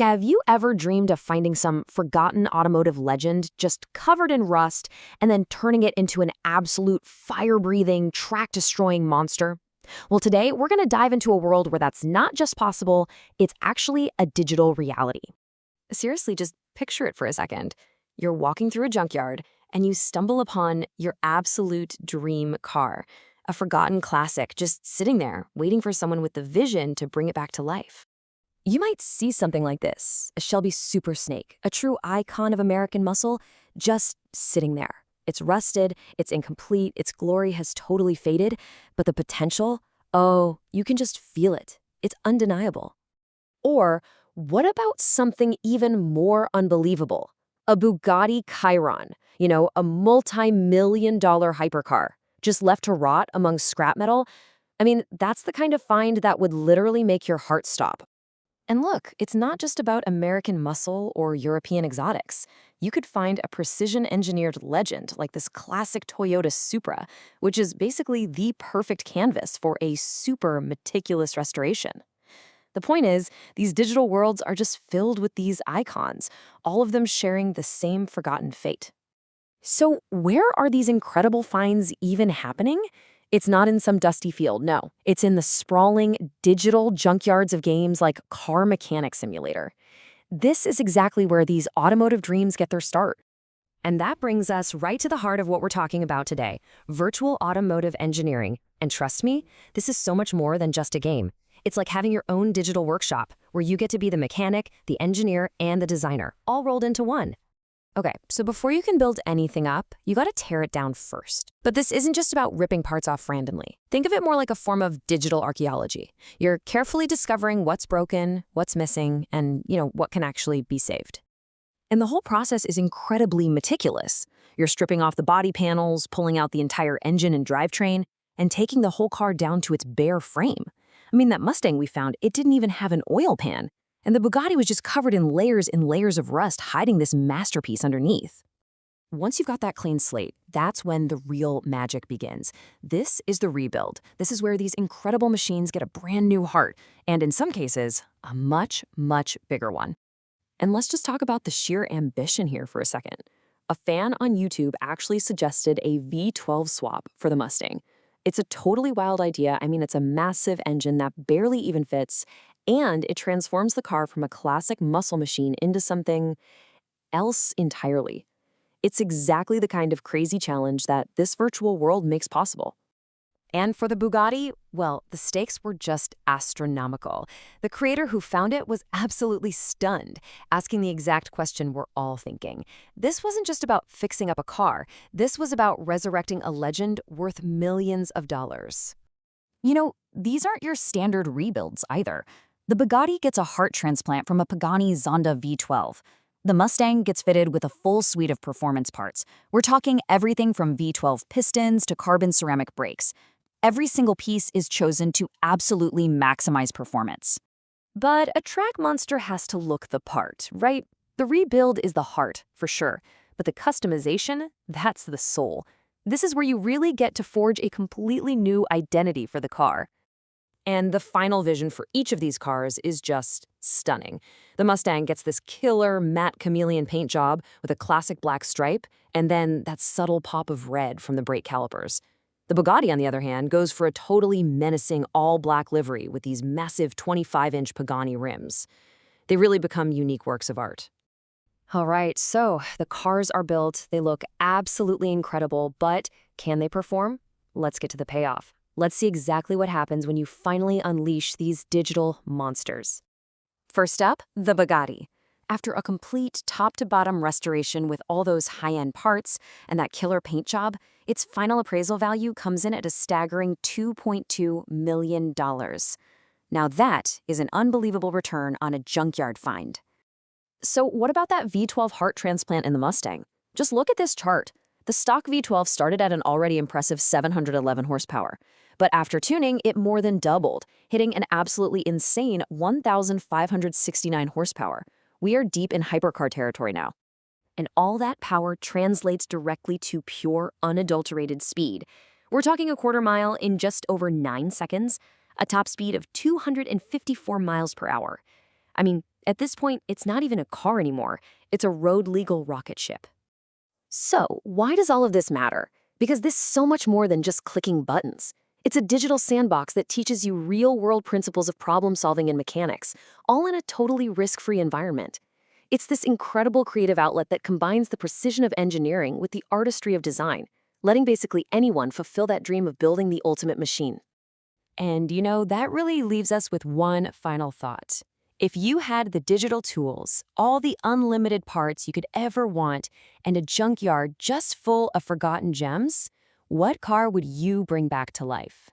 Have you ever dreamed of finding some forgotten automotive legend just covered in rust and then turning it into an absolute fire-breathing, track-destroying monster? Well, today we're going to dive into a world where that's not just possible, it's actually a digital reality. Seriously, just picture it for a second. You're walking through a junkyard and you stumble upon your absolute dream car, a forgotten classic just sitting there, waiting for someone with the vision to bring it back to life. You might see something like this, a Shelby Super Snake, a true icon of American muscle, just sitting there. It's rusted, it's incomplete, its glory has totally faded, but the potential, oh, you can just feel it. It's undeniable. Or what about something even more unbelievable? A Bugatti Chiron, a multi-million-dollar hypercar, just left to rot among scrap metal? I mean, that's the kind of find that would literally make your heart stop. And look, it's not just about American muscle or European exotics. You could find a precision-engineered legend like this classic Toyota Supra, which is basically the perfect canvas for a super meticulous restoration. The point is, these digital worlds are just filled with these icons, all of them sharing the same forgotten fate. So where are these incredible finds even happening? It's not in some dusty field, no. It's in the sprawling, digital junkyards of games like Car Mechanic Simulator. This is exactly where these automotive dreams get their start. And that brings us right to the heart of what we're talking about today, virtual automotive engineering. And trust me, this is so much more than just a game. It's like having your own digital workshop, where you get to be the mechanic, the engineer, and the designer, all rolled into one. Okay, so before you can build anything up, you gotta tear it down first. But this isn't just about ripping parts off randomly. Think of it more like a form of digital archaeology. You're carefully discovering what's broken, what's missing, and, what can actually be saved. And the whole process is incredibly meticulous. You're stripping off the body panels, pulling out the entire engine and drivetrain, and taking the whole car down to its bare frame. I mean, that Mustang we found, it didn't even have an oil pan. And the Bugatti was just covered in layers of rust, hiding this masterpiece underneath. Once you've got that clean slate, that's when the real magic begins. This is the rebuild. This is where these incredible machines get a brand new heart, and in some cases, a much, much bigger one. And let's just talk about the sheer ambition here for a second. A fan on YouTube actually suggested a V12 swap for the Mustang. It's a totally wild idea. I mean, it's a massive engine that barely even fits, and it transforms the car from a classic muscle machine into something else entirely. It's exactly the kind of crazy challenge that this virtual world makes possible. And for the Bugatti, well, the stakes were just astronomical. The creator who found it was absolutely stunned, asking the exact question we're all thinking. This wasn't just about fixing up a car. This was about resurrecting a legend worth millions of dollars. These aren't your standard rebuilds either. The Bugatti gets a heart transplant from a Pagani Zonda V12. The Mustang gets fitted with a full suite of performance parts. We're talking everything from V12 pistons to carbon ceramic brakes. Every single piece is chosen to absolutely maximize performance. But a track monster has to look the part, right? The rebuild is the heart, for sure. But the customization, that's the soul. This is where you really get to forge a completely new identity for the car. And the final vision for each of these cars is just stunning. The Mustang gets this killer matte chameleon paint job with a classic black stripe, and then that subtle pop of red from the brake calipers. The Bugatti, on the other hand, goes for a totally menacing all-black livery with these massive 25-inch Pagani rims. They really become unique works of art. All right, so the cars are built, they look absolutely incredible, but can they perform? Let's get to the payoff. Let's see exactly what happens when you finally unleash these digital monsters. First up, the Bugatti. After a complete top-to-bottom restoration with all those high-end parts and that killer paint job, its final appraisal value comes in at a staggering $2.2 million. Now that is an unbelievable return on a junkyard find. So what about that V12 heart transplant in the Mustang? Just look at this chart. The stock V12 started at an already impressive 711 horsepower. But after tuning, it more than doubled, hitting an absolutely insane 1,569 horsepower. We are deep in hypercar territory now. And all that power translates directly to pure, unadulterated speed. We're talking a quarter mile in just over 9 seconds, a top speed of 254 miles per hour. I mean, At this point, it's not even a car anymore. It's a road-legal rocket ship. So, why does all of this matter? Because this is so much more than just clicking buttons. It's a digital sandbox that teaches you real-world principles of problem-solving and mechanics, all in a totally risk-free environment. It's this incredible creative outlet that combines the precision of engineering with the artistry of design, letting basically anyone fulfill that dream of building the ultimate machine. And that really leaves us with one final thought. If you had the digital tools, all the unlimited parts you could ever want, and a junkyard just full of forgotten gems, what car would you bring back to life?